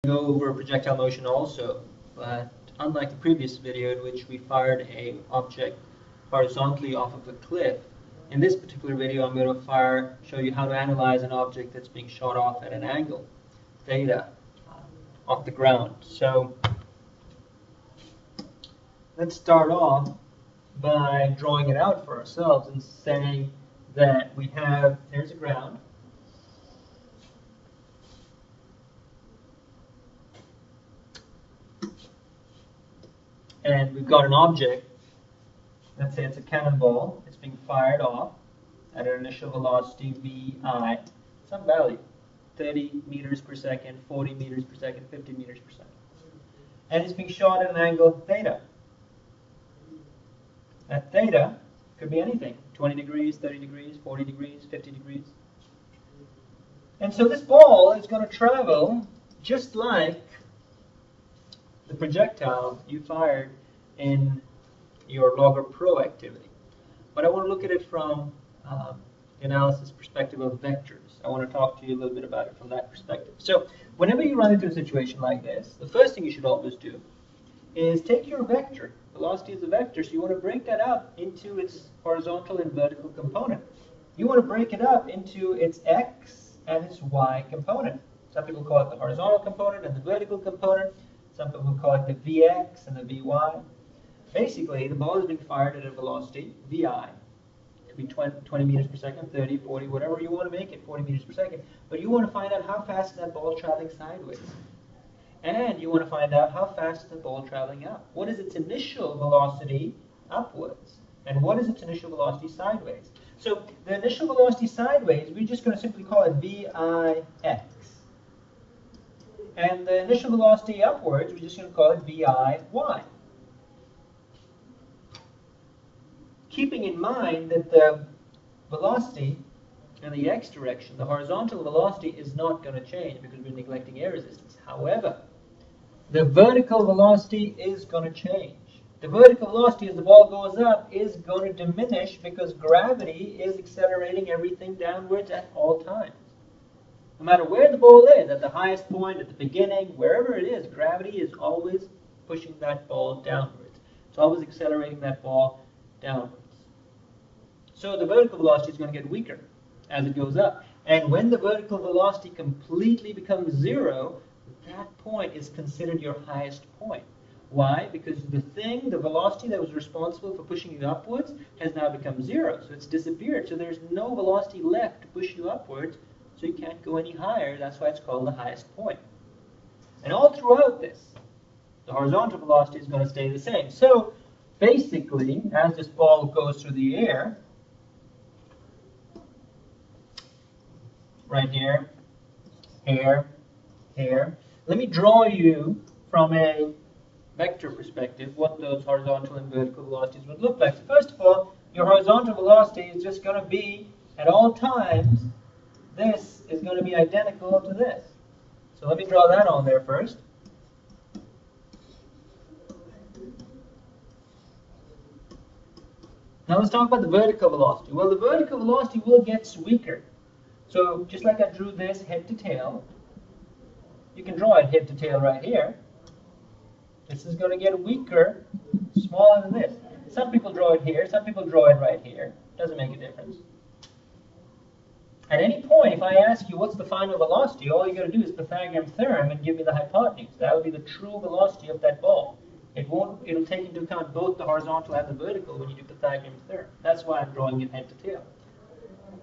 Go over projectile motion also, but unlike the previous video in which we fired an object horizontally off of a cliff, in this particular video I'm going to show you how to analyze an object that's being shot off at an angle, theta, off the ground. So let's start off by drawing it out for ourselves and saying that here's the ground. And we've got an object, let's say it's a cannonball, it's being fired off at an initial velocity vi, some value, 30 meters per second, 40 meters per second, 50 meters per second. And it's being shot at an angle theta. That theta could be anything, 20 degrees, 30 degrees, 40 degrees, 50 degrees. And so this ball is going to travel just like the projectile you fired in your Logger Pro activity. But I want to look at it from the analysis perspective of vectors. I want to talk to you a little bit about it from that perspective. So whenever you run into a situation like this, the first thing you should always do is take your vector. Velocity is a vector, so you want to break that up into its horizontal and vertical component. You want to break it up into its x and its y component. Some people call it the horizontal component and the vertical component. Some people call it the Vx and the Vy. Basically, the ball is being fired at a velocity, Vi. It could be 20 meters per second, 30, 40, whatever you want to make it, 40 meters per second. But you want to find out how fast is that ball traveling sideways. And you want to find out how fast is the ball traveling up. What is its initial velocity upwards? And what is its initial velocity sideways? So the initial velocity sideways, we're just going to simply call it Vix. And the initial velocity upwards, we're just going to call it Viy. Keeping in mind that the velocity in the x direction, the horizontal velocity, is not going to change because we're neglecting air resistance. However, the vertical velocity is going to change. The vertical velocity as the ball goes up is going to diminish because gravity is accelerating everything downwards at all times. No matter where the ball is, at the highest point, at the beginning, wherever it is, gravity is always pushing that ball downwards. It's always accelerating that ball downwards. So the vertical velocity is going to get weaker as it goes up. And when the vertical velocity completely becomes zero, that point is considered your highest point. Why? Because the velocity that was responsible for pushing you upwards has now become zero. So it's disappeared. So there's no velocity left to push you upwards. So you can't go any higher. That's why it's called the highest point. And all throughout this, the horizontal velocity is going to stay the same. So basically, as this ball goes through the air, right here, here, here, let me draw you from a vector perspective what those horizontal and vertical velocities would look like. So first of all, your horizontal velocity is just going to be, at all times, this is going to be identical to this. So let me draw that on there first. Now let's talk about the vertical velocity. Well, the vertical velocity will get weaker. So just like I drew this head to tail, you can draw it head to tail right here. This is going to get weaker, smaller than this. Some people draw it here, some people draw it right here. Doesn't make a difference. At any point, if I ask you what's the final velocity, all you got to do is Pythagorean theorem and give me the hypotenuse. That would be the true velocity of that ball. It'll take into account both the horizontal and the vertical when you do Pythagorean theorem. That's why I'm drawing it head to tail.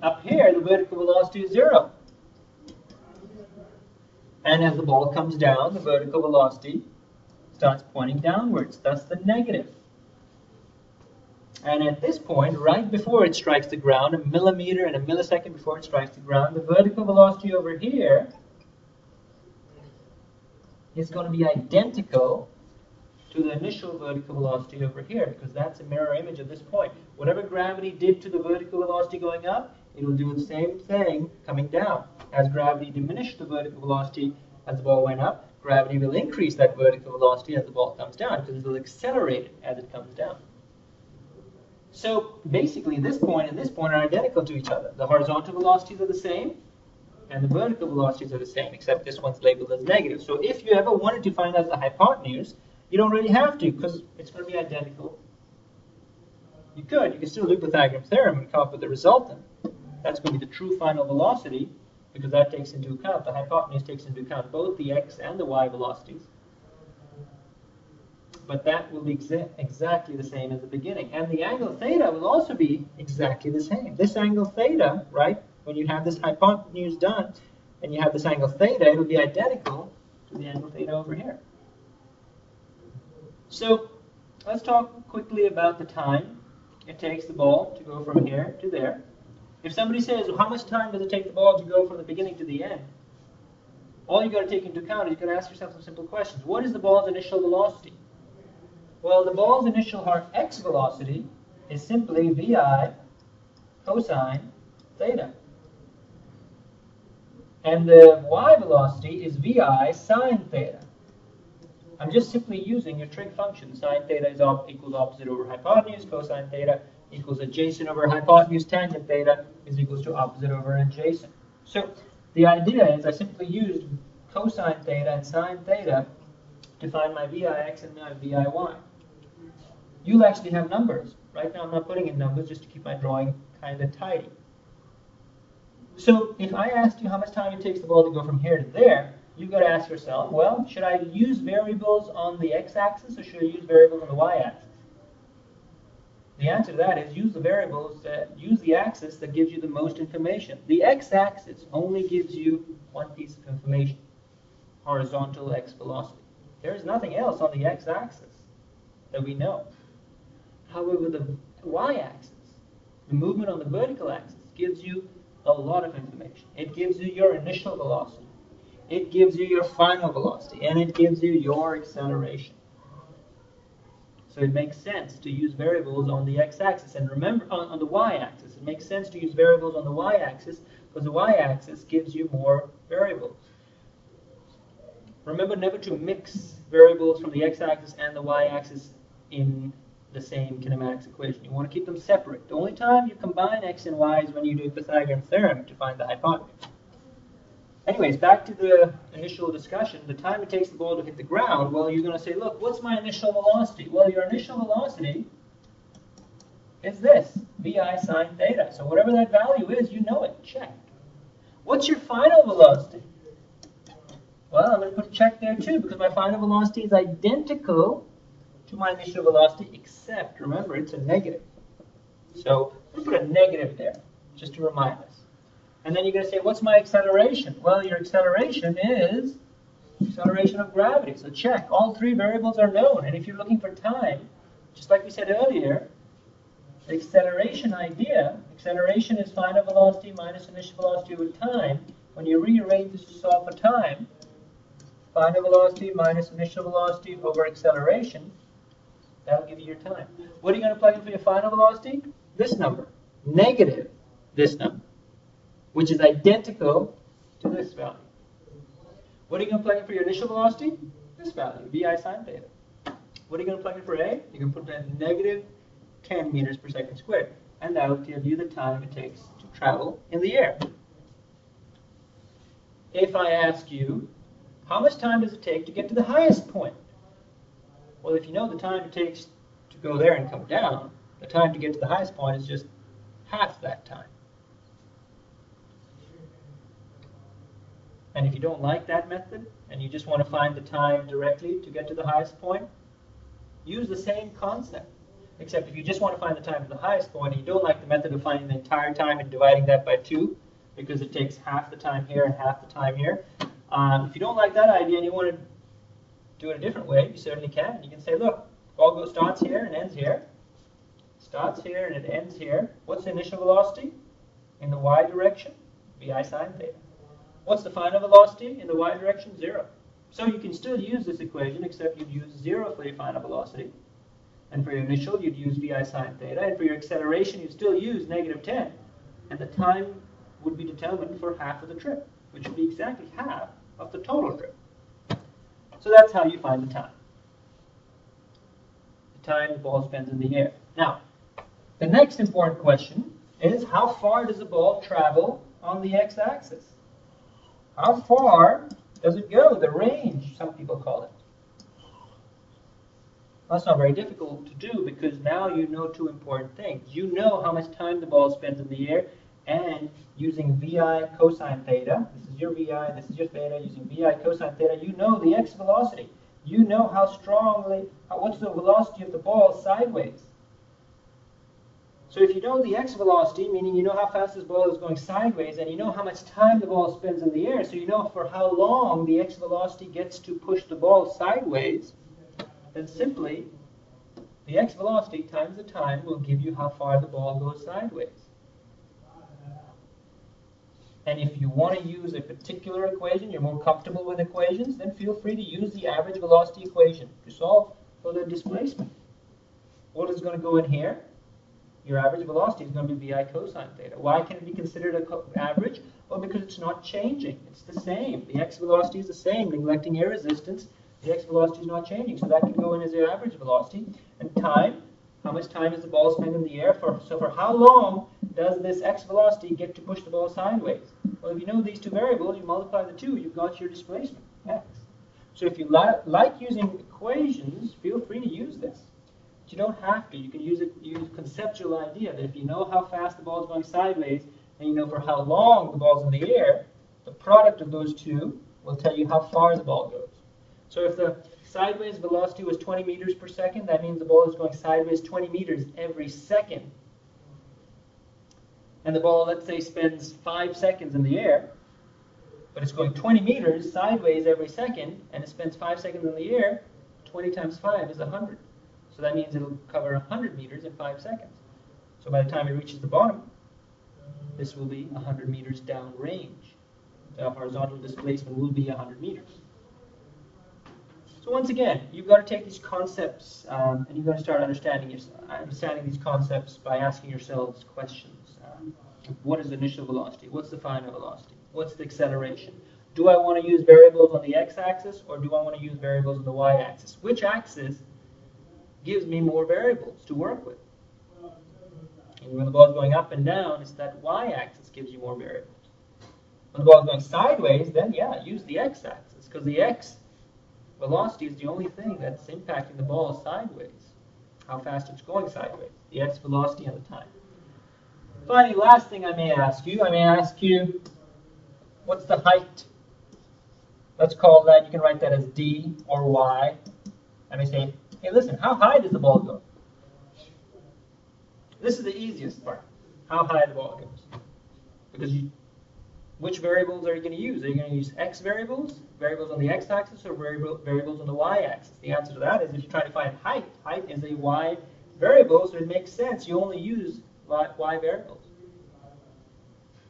Up here, the vertical velocity is zero. And as the ball comes down, the vertical velocity starts pointing downwards. That's the negative. And at this point, right before it strikes the ground, a millimeter and a millisecond before it strikes the ground, the vertical velocity over here is going to be identical to the initial vertical velocity over here, because that's a mirror image of this point. Whatever gravity did to the vertical velocity going up, it will do the same thing coming down. As gravity diminished the vertical velocity as the ball went up, gravity will increase that vertical velocity as the ball comes down, because it will accelerate it as it comes down. So basically, this point and this point are identical to each other. The horizontal velocities are the same, and the vertical velocities are the same, except this one's labeled as negative. So if you ever wanted to find out the hypotenuse, you don't really have to, because it's going to be identical. You can still do Pythagorean theorem and come up with the resultant. That's going to be the true final velocity, because that takes into account, the hypotenuse takes into account both the x and the y velocities. But that will be exactly the same as the beginning. And the angle theta will also be exactly the same. This angle theta, right, when you have this hypotenuse done, and you have this angle theta, it will be identical to the angle theta over here. So let's talk quickly about the time it takes the ball to go from here to there. If somebody says, well, how much time does it take the ball to go from the beginning to the end? All you've got to take into account is you've got to ask yourself some simple questions. What is the ball's initial velocity? Well, the ball's initial x velocity is simply vi cosine theta. And the y velocity is vi sine theta. I'm just simply using your trig function. Sine theta is equals opposite over hypotenuse. Cosine theta equals adjacent over hypotenuse. Tangent theta is equals to opposite over adjacent. So the idea is I simply used cosine theta and sine theta to find my vix and my viy. You'll actually have numbers. Right now I'm not putting in numbers just to keep my drawing kind of tidy. So if I asked you how much time it takes the ball to go from here to there, you've got to ask yourself, well, should I use variables on the x-axis or should I use variables on the y-axis? The answer to that is use the variables use the axis that gives you the most information. The x-axis only gives you one piece of information, horizontal x velocity. There is nothing else on the x-axis that we know. However, the y-axis, the movement on the vertical axis, gives you a lot of information. It gives you your initial velocity. It gives you your final velocity, and it gives you your acceleration. So it makes sense to use variables on the x-axis. And remember, on the y-axis, it makes sense to use variables on the y-axis because the y-axis gives you more variables. Remember never to mix variables from the x-axis and the y-axis in the same kinematics equation. You want to keep them separate. The only time you combine x and y is when you do Pythagorean theorem to find the hypotenuse. Anyways, back to the initial discussion, the time it takes the ball to hit the ground, well, you're going to say, look, what's my initial velocity? Well, your initial velocity is this, vi sine theta. So whatever that value is, you know it. Check. What's your final velocity? Well, I'm going to put a check there too, because my final velocity is identical to my initial velocity, except, remember, it's a negative. So we'll put a negative there, just to remind us. And then you're going to say, what's my acceleration? Well, your acceleration is acceleration of gravity. So check, all three variables are known. And if you're looking for time, just like we said earlier, the acceleration idea, acceleration is final velocity minus initial velocity over time. When you rearrange this to solve for time, final velocity minus initial velocity over acceleration, that'll give you your time. What are you going to plug in for your final velocity? This number, negative this number, which is identical to this value. What are you going to plug in for your initial velocity? This value, vi sine theta. What are you going to plug in for a? You're going to put in negative 10 meters per second squared. And that will give you the time it takes to travel in the air. If I ask you, how much time does it take to get to the highest point? Well, if you know the time it takes to go there and come down, the time to get to the highest point is just half that time. And if you don't like that method, and you just want to find the time directly to get to the highest point, use the same concept. Except if you just want to find the time to the highest point, and you don't like the method of finding the entire time and dividing that by 2, because it takes half the time here and half the time here. If you don't like that idea and you want to do it a different way, you certainly can. You can say, look, ball starts here and ends here. Starts here and it ends here. What's the initial velocity? In the y direction, vi sine theta. What's the final velocity in the y direction? 0. So you can still use this equation, except you'd use 0 for your final velocity. And for your initial, you'd use vi sine theta. And for your acceleration, you'd still use negative 10. And the time would be determined for half of the trip, which would be exactly half of the total trip. So that's how you find the time. The time the ball spends in the air. Now, the next important question is, how far does the ball travel on the x-axis? how far does it go? The range, some people call it. That's not very difficult to do because now you know two important things. You know how much time the ball spends in the air, and using VI cosine theta, this is your VI, this is your theta, using VI cosine theta, you know the x velocity. You know how strongly, what's the velocity of the ball sideways. So if you know the x velocity, meaning you know how fast this ball is going sideways, and you know how much time the ball spends in the air, so you know for how long the x velocity gets to push the ball sideways, then simply the x velocity times the time will give you how far the ball goes sideways. And if you want to use a particular equation, you're more comfortable with equations, then feel free to use the average velocity equation to solve for the displacement. What is going to go in here? Your average velocity is going to be VI cosine theta. Why can it be considered an average? Well, because it's not changing. It's the same. The x velocity is the same. Neglecting air resistance, the x velocity is not changing. So that can go in as your average velocity. And time, how much time does the ball spend in the air? So for how long does this x velocity get to push the ball sideways? Well, if you know these two variables, you multiply the two, you've got your displacement, x. So if you like using equations, feel free to use this. But you don't have to. You can use conceptual idea that if you know how fast the ball is going sideways, and you know for how long the ball's in the air, the product of those two will tell you how far the ball goes. So if the sideways velocity was 20 meters per second, that means the ball is going sideways 20 meters every second. And the ball, let's say, spends 5 seconds in the air, but it's going 20 meters sideways every second, and it spends 5 seconds in the air, 20 times 5 is 100. So that means it'll cover 100 meters in 5 seconds. So by the time it reaches the bottom, this will be 100 meters downrange. The horizontal displacement will be 100 meters. So once again, you've got to take these concepts and you've got to start understanding these concepts by asking yourselves questions. What is the initial velocity? What's the final velocity? What's the acceleration? Do I want to use variables on the x-axis, or do I want to use variables on the y-axis? Which axis gives me more variables to work with? And when the ball is going up and down, it's that y-axis gives you more variables. When the ball is going sideways, then yeah, use the x-axis, because the x velocity is the only thing that's impacting the ball sideways, how fast it's going sideways, the x velocity and the time. Finally, last thing I may ask you, what's the height? Let's call that, you can write that as d or y. I may say, hey, listen, how high does the ball go? This is the easiest part, how high the ball goes. Because which variables are you going to use? Are you going to use x variables, variables on the x-axis, or variables on the y-axis? The answer to that is if you're trying to find height, height is a y variable, so it makes sense. You only use y variables.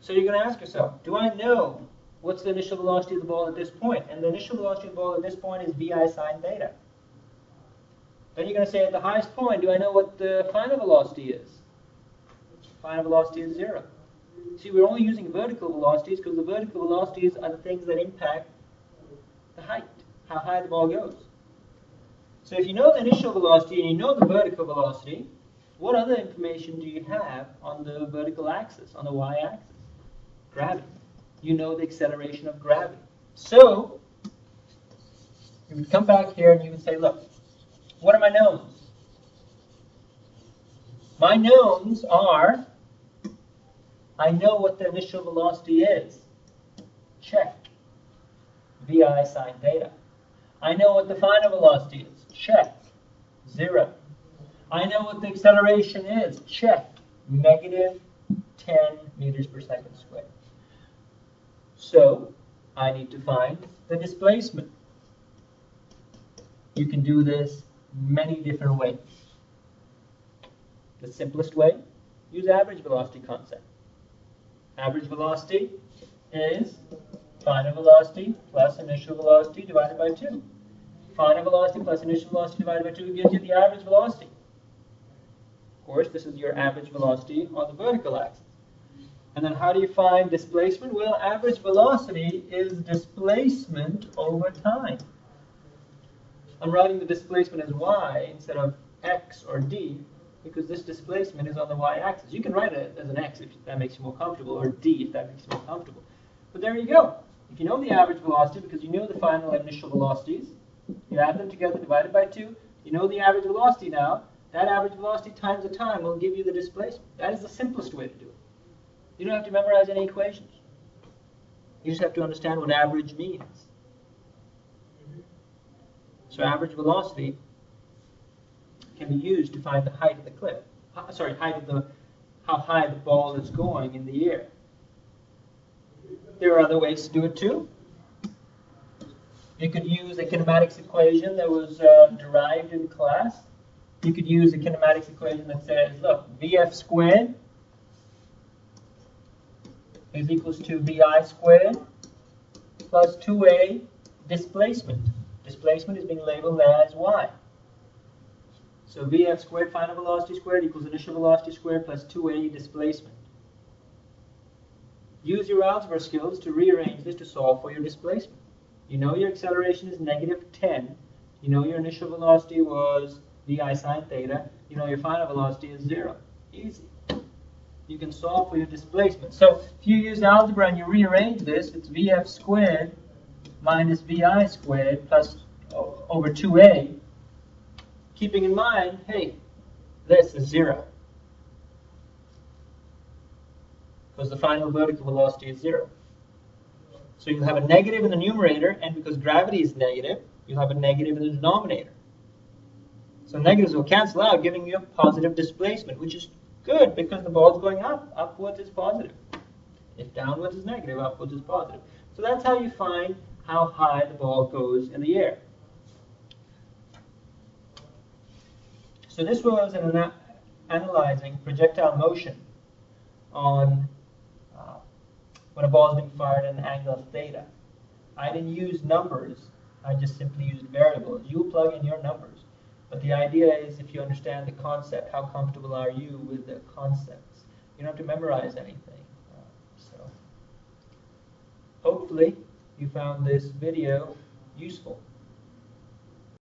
So you're going to ask yourself, do I know what's the initial velocity of the ball at this point? And the initial velocity of the ball at this point is VI sine theta. Then you're going to say at the highest point, do I know what the final velocity is? Final velocity is 0. See, we're only using vertical velocities because the vertical velocities are the things that impact the height, how high the ball goes. So if you know the initial velocity and you know the vertical velocity, what other information do you have on the vertical axis, on the y-axis? Gravity. You know the acceleration of gravity. So you would come back here and you would say, look, what are my knowns? My knowns are, I know what the initial velocity is. Check. VI sine theta. I know what the final velocity is. Check. 0. I know what the acceleration is. Check. Negative 10 meters per second squared. So I need to find the displacement. You can do this many different ways. The simplest way, use average velocity concept. Average velocity is final velocity plus initial velocity divided by 2. Final velocity plus initial velocity divided by 2 gives you the average velocity. Of course, this is your average velocity on the vertical axis. And then how do you find displacement? Well, average velocity is displacement over time. I'm writing the displacement as y instead of x or d because this displacement is on the y-axis. You can write it as an x if that makes you more comfortable, or d if that makes you more comfortable. But there you go. If you know the average velocity, because you know the final and initial velocities, you add them together, divided by 2, you know the average velocity now. That average velocity times the time will give you the displacement. That is the simplest way to do it. You don't have to memorize any equations. You just have to understand what average means. So average velocity can be used to find the height of the cliff. How high the ball is going in the air. There are other ways to do it too. You could use a kinematics equation that was derived in class. You could use a kinematics equation that says, look, Vf squared is equals to Vi squared plus 2a displacement. Displacement is being labeled as y. So Vf squared final velocity squared equals initial velocity squared plus 2a displacement. Use your algebra skills to rearrange this to solve for your displacement. You know your acceleration is -10. You know your initial velocity was Vi sine theta. You know your final velocity is 0. Easy. You can solve for your displacement. So if you use algebra and you rearrange this, it's Vf squared minus Vi squared plus over 2a. Keeping in mind, hey, this is 0. Because the final vertical velocity is 0. So you'll have a negative in the numerator, and because gravity is negative, you'll have a negative in the denominator. So negatives will cancel out, giving you a positive displacement, which is good because the ball's going up. Upwards is positive. If downwards is negative, upwards is positive. So that's how you find how high the ball goes in the air. So this was analyzing projectile motion on when a ball is being fired at an angle of theta. I didn't use numbers. I just simply used variables. You plug in your numbers. But the idea is, if you understand the concept, how comfortable are you with the concepts? You don't have to memorize anything. So hopefully you found this video useful.